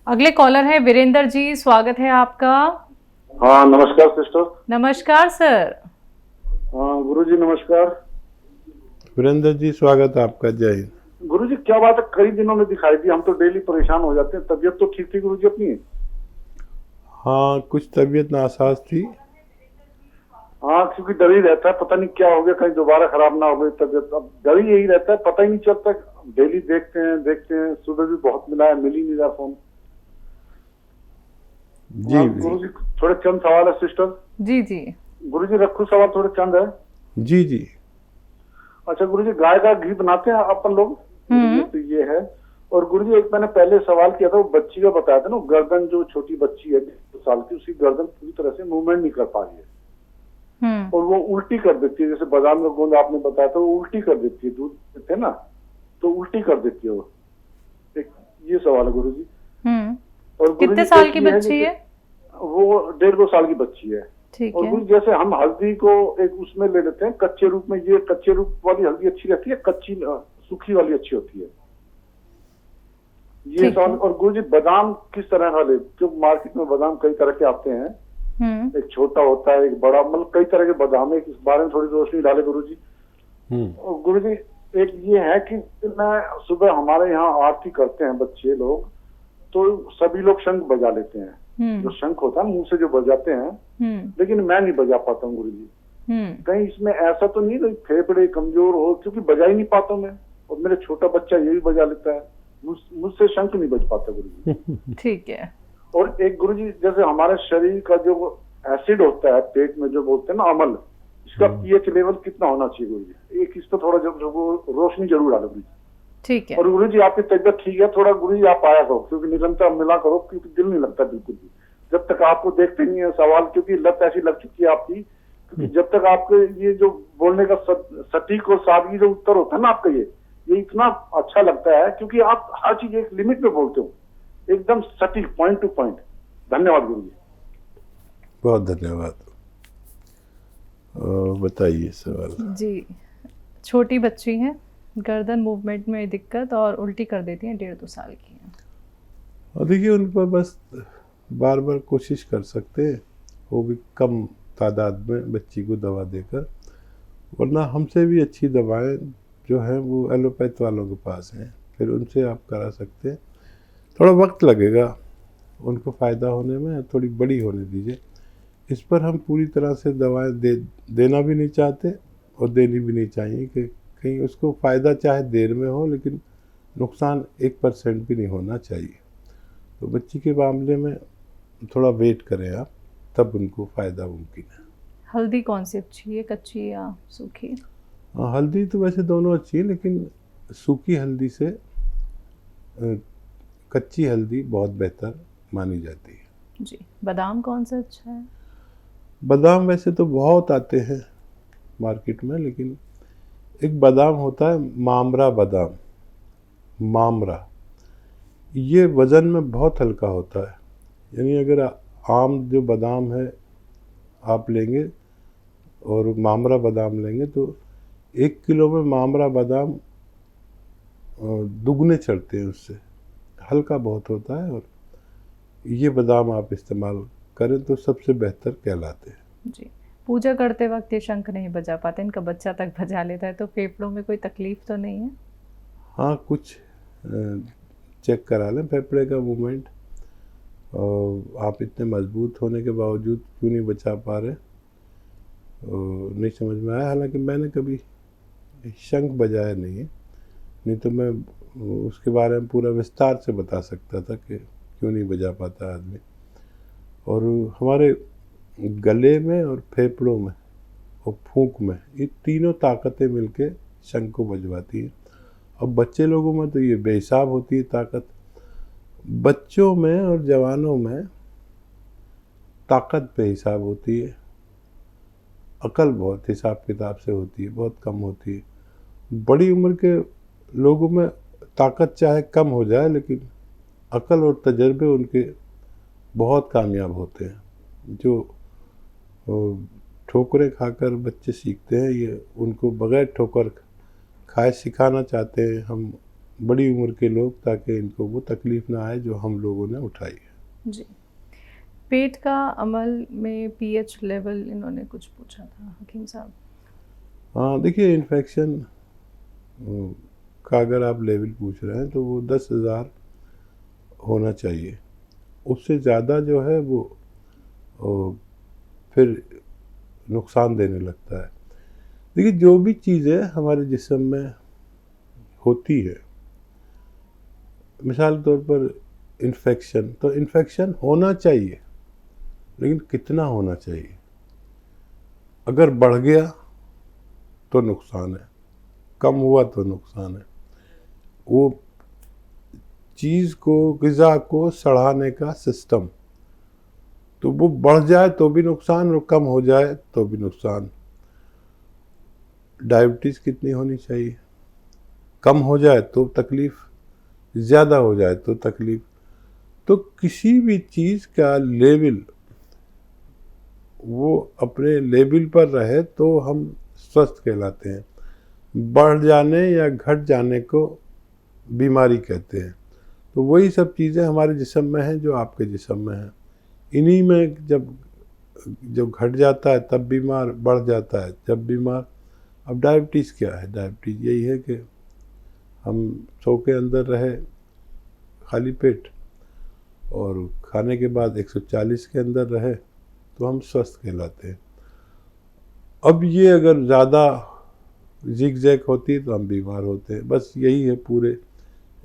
अगले कॉलर है वीरेंद्र जी, स्वागत है आपका। हाँ नमस्कार सिस्टर। नमस्कार सर। हाँ गुरु जी नमस्कार। वीरेंद्र जी स्वागत है आपका, जय हिंद। गुरु जी क्या बात है, कई दिनों में दिखाई दी, हम तो डेली परेशान हो जाते हैं। तबीयत तो ठीक थी गुरु जी अपनी? हाँ कुछ तबीयत नासाज थी। हाँ क्योंकि डर ही रहता है, पता नहीं क्या हो गया, कहीं दोबारा खराब ना हो गई तबीयत। अब डर ही यही रहता है, पता ही नहीं चलता। डेली देखते हैं, सुबह भी बहुत मिला है, मिल ही नहीं रहा फोन। जी हाँ गुरु जी थोड़े चंद सवाल है सिस्टर। जी जी। गुरु जी रखू सवाल, थोड़े चंद है। जी जी। अच्छा गुरु जी, गाय का घी बनाते हैं अपन लोग, तो ये है। और गुरु जी एक मैंने पहले सवाल किया था, वो बच्ची का बताया था ना, गर्दन जो छोटी बच्ची है 2 साल की, उसकी गर्दन पूरी तरह से मूवमेंट नहीं कर पा रही है और वो उल्टी कर देती है। जैसे बादाम का गोंद आपने बताया था, वो उल्टी कर देती है, दूध देते हैं ना तो उल्टी कर देती है वो। एक ये सवाल है गुरु जी। और कितने साल की बच्ची है? वो 1.5-2 साल की बच्ची है। ठीक और है। गुरु जैसे हम हल्दी को एक उसमें ले लेते हैं कच्चे रूप में, ये कच्चे रूप वाली हल्दी अच्छी रहती है, कच्ची सूखी वाली अच्छी होती है, ये सवाल। और गुरु जी बादाम किस तरह का ले, क्योंकि मार्केट में बादाम कई तरह के आते हैं, एक छोटा होता है, एक बड़ा, मतलब कई तरह के बादाम है। इस बारे में थोड़ी रोशनी डाले गुरु जी। और गुरु जी एक ये है कि मैं सुबह, हमारे यहाँ आरती करते हैं बच्चे लोग, तो सभी लोग शंख बजा लेते हैं, जो शंख होता है मुंह से जो बजाते हैं, लेकिन मैं नहीं बजा पाता हूँ गुरु जी। कहीं इसमें ऐसा तो नहीं कोई फेफड़े कमजोर हो, क्योंकि बजा ही नहीं पाता मैं, और मेरे छोटा बच्चा ये भी बजा लेता है, मुझसे शंख नहीं बज पाता गुरु जी। ठीक है। और एक गुरु जी, जैसे हमारे शरीर का जो एसिड होता है पेट में, जो बोलते हैं ना अम्ल, इसका पीएच लेवल कितना होना चाहिए गुरु जी? एक इस पर थोड़ा जब रोशनी जरूर डालो गुरु जी। ठीक है। और गुरु जी आपकी तबियत ठीक है, थोड़ा गुरु जी आप आया करो, क्योंकि निरंतर मिला करो, क्योंकि दिल नहीं लगता बिल्कुल भी जब तक आपको देखते नहीं है सवाल, क्योंकि लत ऐसी लग चुकी है आपकी, क्योंकि जब तक आपके ये जो बोलने का सटीक और सादगी जो उत्तर होता है ना आपका, ये इतना अच्छा लगता है, क्योंकि आप हर चीज एक लिमिट में बोलते हो, एकदम सटीक, पॉइंट टू पॉइंट। धन्यवाद गुरु जी। बहुत धन्यवाद। बताइए सवाल। जी, छोटी बच्ची है, गर्दन मूवमेंट में दिक्कत और उल्टी कर देती है, 1.5-2 साल की है। और देखिए उन पर बस बार बार कोशिश कर सकते हैं, वो भी कम तादाद में बच्ची को दवा देकर, वरना हमसे भी अच्छी दवाएं जो हैं वो एलोपैथ वालों के पास हैं, फिर उनसे आप करा सकते हैं। थोड़ा वक्त लगेगा उनको फ़ायदा होने में, थोड़ी बड़ी होने दीजिए। इस पर हम पूरी तरह से दवाएं देना भी नहीं चाहते और देनी भी नहीं चाहिए, कि कहीं उसको फ़ायदा चाहे देर में हो, लेकिन नुकसान 1% भी नहीं होना चाहिए। तो बच्ची के मामले में थोड़ा वेट करें आप, तब उनको फ़ायदा मुमकिन है। हल्दी कौन सी अच्छी है, कच्ची या सूखी? हल्दी तो वैसे दोनों अच्छी है, लेकिन सूखी हल्दी से कच्ची हल्दी बहुत बेहतर मानी जाती है। जी। बादाम कौन सा अच्छा है? बादाम वैसे तो बहुत आते हैं मार्केट में, लेकिन एक बादाम होता है मामरा बादाम, मामरा, ये वज़न में बहुत हल्का होता है। यानी अगर आम जो बादाम है आप लेंगे और मामरा बादाम लेंगे, तो 1 किलो में मामरा बादाम दुगने चढ़ते हैं उससे, हल्का बहुत होता है। और ये बादाम आप इस्तेमाल करें तो सबसे बेहतर कहलाते हैं। जी। पूजा करते वक्त ये शंख नहीं बजा पाते, इनका बच्चा तक बजा लेता है, तो फेफड़ों में कोई तकलीफ तो नहीं है? हाँ कुछ चेक करा लें फेफड़े का मूवमेंट, और आप इतने मजबूत होने के बावजूद क्यों नहीं बचा पा रहे, नहीं समझ में आया। हालांकि मैंने कभी शंख बजाया नहीं है, नहीं तो मैं उसके बारे में पूरा विस्तार से बता सकता था कि क्यों नहीं बजा पाता आदमी। और हमारे गले में और फेफड़ों में और फूंक में, ये तीनों ताकतें मिलके शंख को बजवाती हैं। अब बच्चे लोगों में तो ये बेहिसाब होती है ताकत। बच्चों में और जवानों में ताकत बेहिसाब होती है, अकल बहुत हिसाब किताब से होती है, बहुत कम होती है। बड़ी उम्र के लोगों में ताकत चाहे कम हो जाए, लेकिन अकल और तजर्बे उनके बहुत कामयाब होते हैं। जो ठोकरें खाकर बच्चे सीखते हैं, ये उनको बगैर ठोकर खाए सिखाना चाहते हैं हम बड़ी उम्र के लोग, ताकि इनको वो तकलीफ़ ना आए जो हम लोगों ने उठाई है। जी। पेट का अमल में पीएच लेवल इन्होंने कुछ पूछा था हकीम साहब। हाँ, देखिए इन्फेक्शन का अगर आप लेवल पूछ रहे हैं तो वो 10,000 होना चाहिए। उससे ज़्यादा जो है वो फिर नुकसान देने लगता है। देखिए जो भी चीज़ें हमारे जिस्म में होती है, मिसाल के तौर पर इन्फेक्शन, तो इन्फेक्शन होना चाहिए, लेकिन कितना होना चाहिए? अगर बढ़ गया तो नुकसान है, कम हुआ तो नुकसान है। वो चीज़ को, ग़िज़ा को सड़ाने का सिस्टम, तो वो बढ़ जाए तो भी नुकसान और कम हो जाए तो भी नुकसान। डायबिटीज़ कितनी होनी चाहिए? कम हो जाए तो तकलीफ़, ज़्यादा हो जाए तो तकलीफ़। तो किसी भी चीज़ का लेवल वो अपने लेवल पर रहे तो हम स्वस्थ कहलाते हैं। बढ़ जाने या घट जाने को बीमारी कहते हैं। तो वही सब चीज़ें हमारे जिस्म में हैं जो आपके जिस्म में हैं। इन्हीं में जब घट जाता है तब बीमार, बढ़ जाता है जब बीमार। अब डायबिटीज़ क्या है? डायबिटीज़ यही है कि हम सो के अंदर रहे खाली पेट और खाने के बाद 140 के अंदर रहे तो हम स्वस्थ कहलाते हैं। अब ये अगर ज़्यादा जिग जैग होती है तो हम बीमार होते हैं। बस यही है पूरे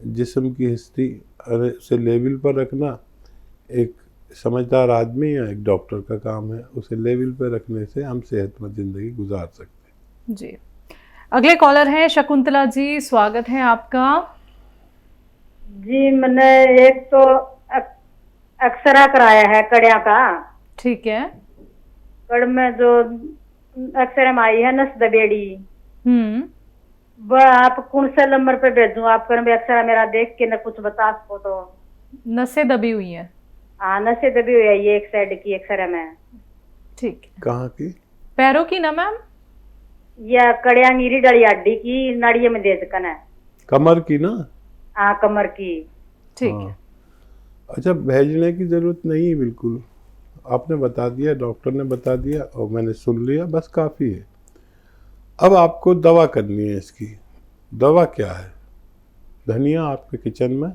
जिस्म की हिस्ट्री। उसे लेवल पर रखना एक समझदार आदमी या एक डॉक्टर का काम है। उसे लेवल पर रखने से हम सेहतमंद ज़िंदगी गुजार सकते हैं। जी। अगले कॉलर हैं शकुंतला जी, स्वागत है आपका। जी, मैंने एक तो एक्सरा कराया है कड़िया का। ठीक है। कड़ में जो एक्सरे में आई है नस दबेड़ी, वह आप कौन से नंबर पे भेजूं? आप कर एक्सरा मेरा देख के न कुछ बता सको तो। नसें दबी हुई हैं? हाँ, नसें दबी हुई है ये एक साइड की एक्सरे में। ठीक है। कहाँ की? पैरों की ना मैम? या कड़िया रीढ़ डली हड्डी की नाड़ियों में दे सकन है। कमर की ना? हाँ, कमर की। ठीक हाँ। है। अच्छा, भेजने की ज़रूरत नहीं है, बिल्कुल आपने बता दिया, डॉक्टर ने बता दिया और मैंने सुन लिया, बस काफ़ी है। अब आपको दवा करनी है इसकी। दवा क्या है? धनिया आपके किचन में,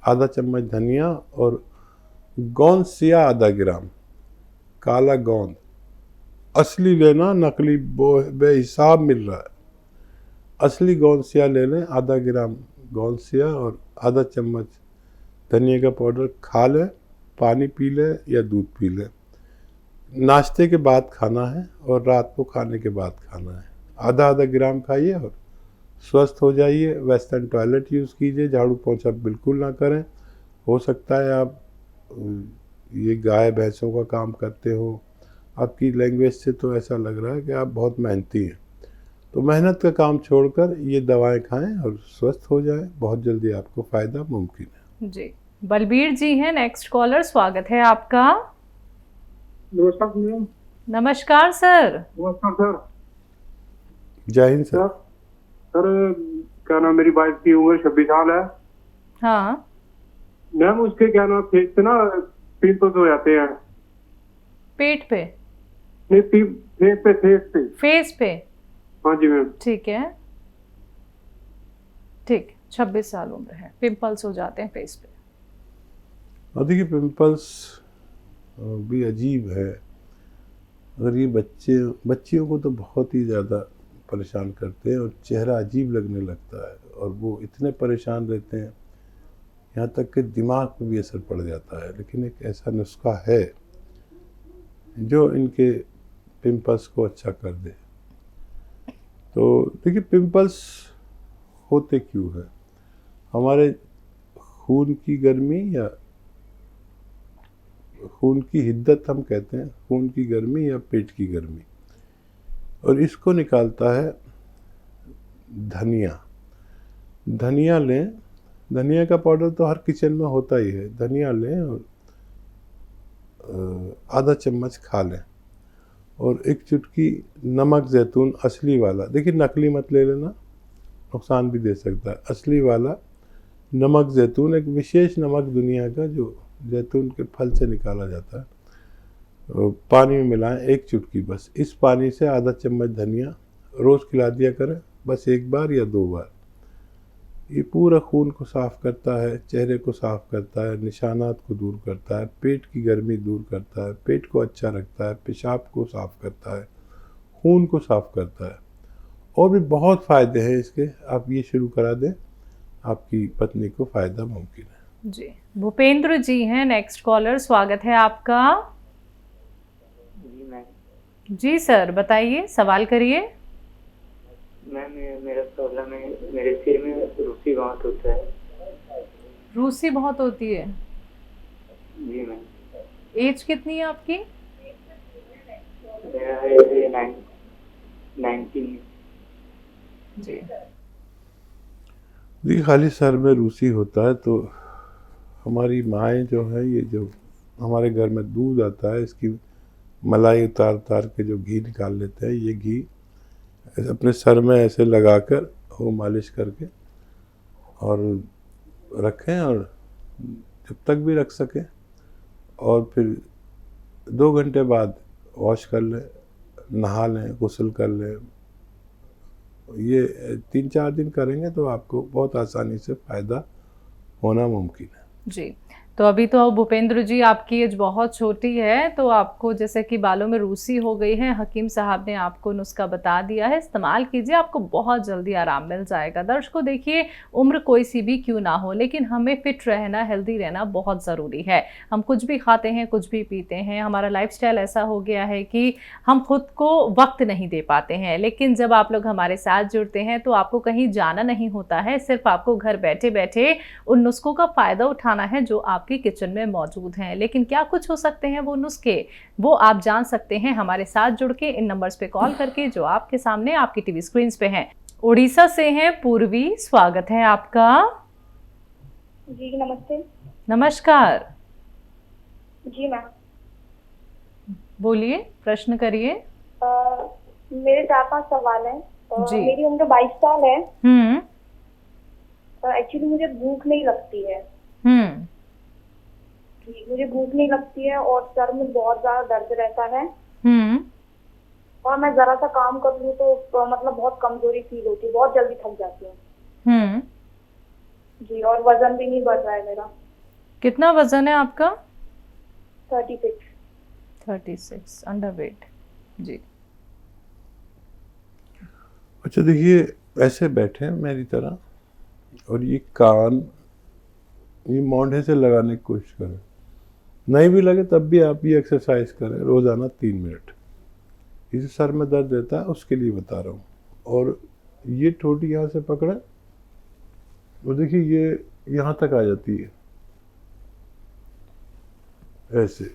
आधा चम्मच धनिया और गोंद सिया आधा ग्राम, काला गोंद असली लेना, नकली बेहिसाब मिल रहा है। असली गोंद सिया ले लें, आधा ग्राम गोंद सिया और आधा चम्मच धनिया का पाउडर खा लें, पानी पी लें या दूध पी लें। नाश्ते के बाद खाना है और रात को खाने के बाद खाना है। आधा आधा ग्राम खाइए और स्वस्थ हो जाइए। वेस्टर्न टॉयलेट यूज़ कीजिए, झाड़ू पोंछा बिल्कुल ना करें। हो सकता है आप ये गाय भैंसों का काम करते हो, आपकी लैंग्वेज से तो ऐसा लग रहा है कि आप बहुत मेहनती हैं। तो मेहनत का काम छोड़कर ये दवाएं खाएं और स्वस्थ हो जाएं। बहुत जल्दी आपको फ़ायदा मुमकिन है। जी। बलबीर जी हैं नेक्स्ट कॉलर, स्वागत है आपका। नमस्कार मैम। नमस्कार सर। नमस्कार सर। जय हिंद सर। सर क्या नाम, मेरी वाइफ की उम्र 26 साल है। हाँ मैम उसके क्या नाम फेस पे ना पिंपल्स हो जाते हैं। पेट पे? नहीं, फेस पे। हाँ जी मैम। ठीक है, ठीक। 26 साल उम्र है, पिंपल्स हो जाते हैं फेस पे। और देखिए पिंपल्स भी अजीब है। अगर ये बच्चियों को तो बहुत ही ज़्यादा परेशान करते हैं और चेहरा अजीब लगने लगता है और वो इतने परेशान रहते हैं यहाँ तक कि दिमाग पे भी असर पड़ जाता है। लेकिन एक ऐसा नुस्खा है जो इनके पिंपल्स को अच्छा कर दे। तो देखिए पिंपल्स होते क्यों है? हमारे खून की गर्मी या खून की हिद्दत हम कहते हैं, खून की गर्मी या पेट की गर्मी, और इसको निकालता है धनिया। धनिया लें, धनिया का पाउडर तो हर किचन में होता ही है। धनिया लें और आधा चम्मच खा लें और एक चुटकी नमक जैतून असली वाला, देखिए नकली मत ले लेना, नुकसान भी दे सकता है। असली वाला नमक जैतून एक विशेष नमक दुनिया का जो जैतून के फल से निकाला जाता है, पानी में मिलाएं 1 चुटकी बस। इस पानी से आधा चम्मच धनिया रोज़ खिला दिया करें, बस 1 बार या 2 बार। ये पूरा खून को साफ़ करता है, चेहरे को साफ़ करता है, निशानात को दूर करता है, पेट की गर्मी दूर करता है, पेट को अच्छा रखता है, पेशाब को साफ़ करता है, खून को साफ़ करता है। और भी बहुत फ़ायदे हैं इसके। आप ये शुरू करा दें, आपकी पत्नी को फ़ायदा मुमकिन है। जी, भूपेंद्र जी हैं नेक्स्ट कॉलर, स्वागत है आपका। जी मैम। जी सर, बताइए, सवाल करिए। मैम मेरा प्रॉब्लम है, मेरे सिर में रूसी बहुत होता है। रूसी बहुत होती है? जी मैम। एज कितनी है आपकी? मेरा है 19। जी देखिए, खाली सर में रूसी होता है तो हमारी माएँ जो है, ये जो हमारे घर में दूध आता है, इसकी मलाई उतार के जो घी निकाल लेते हैं, ये घी अपने सर में ऐसे लगाकर वो मालिश करके और रखें, और जब तक भी रख सकें, और फिर 2 घंटे बाद वॉश कर लें, नहा लें, गुस्ल कर लें। ये 3-4 दिन करेंगे तो आपको बहुत आसानी से फ़ायदा होना मुमकिन है। जी, तो अभी तो भूपेंद्र जी आपकी एज बहुत छोटी है, तो आपको जैसे कि बालों में रूसी हो गई है, हकीम साहब ने आपको नुस्खा बता दिया है, इस्तेमाल कीजिए, आपको बहुत जल्दी आराम मिल जाएगा। दर्शकों देखिए, उम्र कोई सी भी क्यों ना हो, लेकिन हमें फिट रहना, हेल्दी रहना बहुत ज़रूरी है। हम कुछ भी खाते हैं, कुछ भी पीते हैं, हमारा लाइफस्टाइल ऐसा हो गया है कि हम खुद को वक्त नहीं दे पाते हैं। लेकिन जब आप लोग हमारे साथ जुड़ते हैं तो आपको कहीं जाना नहीं होता है, सिर्फ आपको घर बैठे बैठे उन नुस्खों का फ़ायदा उठाना है जो आपकी किचन में मौजूद हैं। लेकिन क्या कुछ हो सकते हैं वो नुस्खे, वो आप जान सकते हैं हमारे साथ जुड़ के, इन नंबर्स पे कॉल करके जो आपके सामने आपकी टीवी स्क्रीन पे हैं। उड़ीसा से हैं पूर्वी, स्वागत है आपका। जी नमस्ते। नमस्कार। जी मैम। बोलिए, प्रश्न करिए। मेरे 4-5 सवाल हैं। जी। मेरी उम्र 22 साल है। एक्चुअली मुझे भूख नहीं लगती है। मुझे भूख नहीं लगती है और सर में बहुत ज्यादा दर्द रहता है। और मैं जरा सा काम कर लूँ तो मतलब बहुत कमजोरी फील होती है, बहुत जल्दी थक जाती हूँ। जी, और वजन भी नहीं बढ़ रहा है मेरा। कितना वजन है आपका? 36 अंडरवेट। जी। अच्छा, देखिए, ऐसे बैठे मेरी तरह और ये कान ये मोंढे से लगाने की कोशिश करें। नहीं भी लगे तब भी आप ये एक्सरसाइज करें रोज़ाना 3 मिनट। इसे सर में दर्द रहता है उसके लिए बता रहा हूँ। और ये ठोटी यहाँ से पकड़ें और देखिए ये यहाँ तक आ जाती है ऐसे।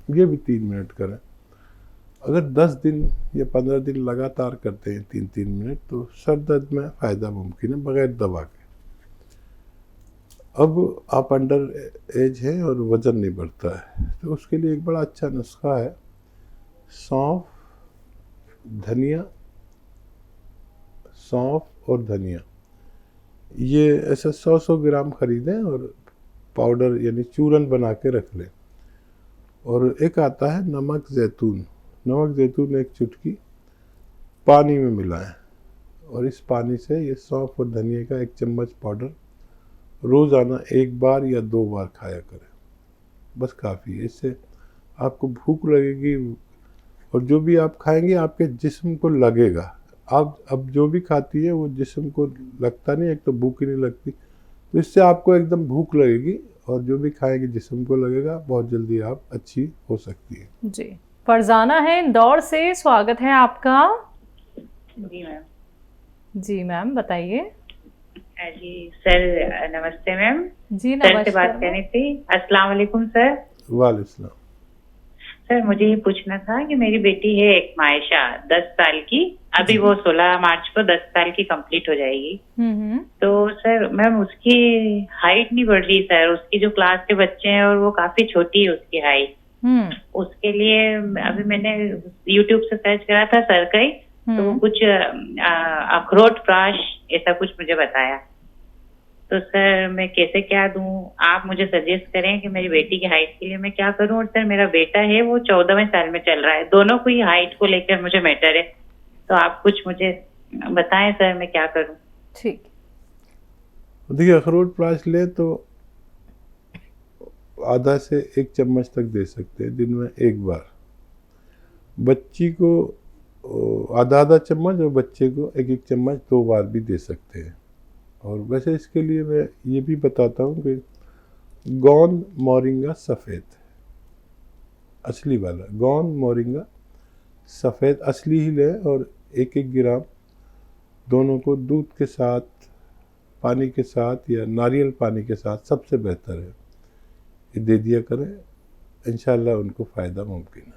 ये भी 3 मिनट करें। अगर 10 दिन या 15 दिन लगातार करते हैं 3-3 मिनट तो सर दर्द में फ़ायदा मुमकिन है बग़ैर दवा के। अब आप अंडर एज हैं और वज़न नहीं बढ़ता है तो उसके लिए एक बड़ा अच्छा नुस्खा है। सौंफ और धनिया, ये ऐसा 100 ग्राम ख़रीदें और पाउडर यानी चूरन बना के रख लें। और एक आता है नमक ज़ैतून 1 चुटकी पानी में मिलाएं और इस पानी से ये सौंफ और धनिया का 1 चम्मच पाउडर रोज़ाना 1 बार या 2 बार खाया करें, बस काफ़ी है। इससे आपको भूख लगेगी और जो भी आप खाएंगे आपके जिस्म को लगेगा। आप अब जो भी खाती है वो जिस्म को लगता नहीं, एक तो भूख ही नहीं लगती, तो इससे आपको एकदम भूख लगेगी और जो भी खाएंगे जिस्म को लगेगा, बहुत जल्दी आप अच्छी हो सकती है। जी। फरजाना है इंदौर से, स्वागत है आपका। जी मैम। जी मैम, बताइए। जी सर, नमस्ते मैम। जी सर नमस्कार। से बात करनी थी। अस्सलाम वालेकुम सर। वालेकुम। सर मुझे ये पूछना था कि मेरी बेटी है एक मायशा 10 साल की, अभी वो 16 मार्च को 10 साल की कंप्लीट हो जाएगी। तो सर मैम उसकी हाइट नहीं बढ़ रही सर, उसकी जो क्लास के बच्चे हैं और वो काफी छोटी है उसकी हाइट। उसके लिए अभी मैंने YouTube से सर्च करा था सरकई, तो कुछ अखरोट प्राश ऐसा कुछ मुझे बताया। तो सर मैं कैसे क्या दूं, आप मुझे सजेस्ट करें कि मेरी बेटी की हाइट के लिए मैं क्या करूं। और सर मेरा बेटा है वो 14वें साल में चल रहा है, दोनों को ही हाइट को लेकर मुझे मैटर है, तो आप कुछ मुझे बताएं सर मैं क्या करूं। ठीक, देखिए अखरोट प्राश ले तो आधा से 1 चम्मच तक दे सकते हैं दिन में 1 बार। बच्ची को आधा चम्मच और बच्चे को 1 चम्मच 2 बार भी दे सकते हैं। और वैसे इसके लिए मैं ये भी बताता हूँ कि गौन मोरिंगा सफ़ेद, असली वाला गौन मोरिंगा सफ़ेद असली ही लें और 1-1 ग्राम दोनों को दूध के साथ, पानी के साथ या नारियल पानी के साथ सबसे बेहतर है ये दे दिया करें, इंशाल्लाह उनको फ़ायदा मुमकिन है।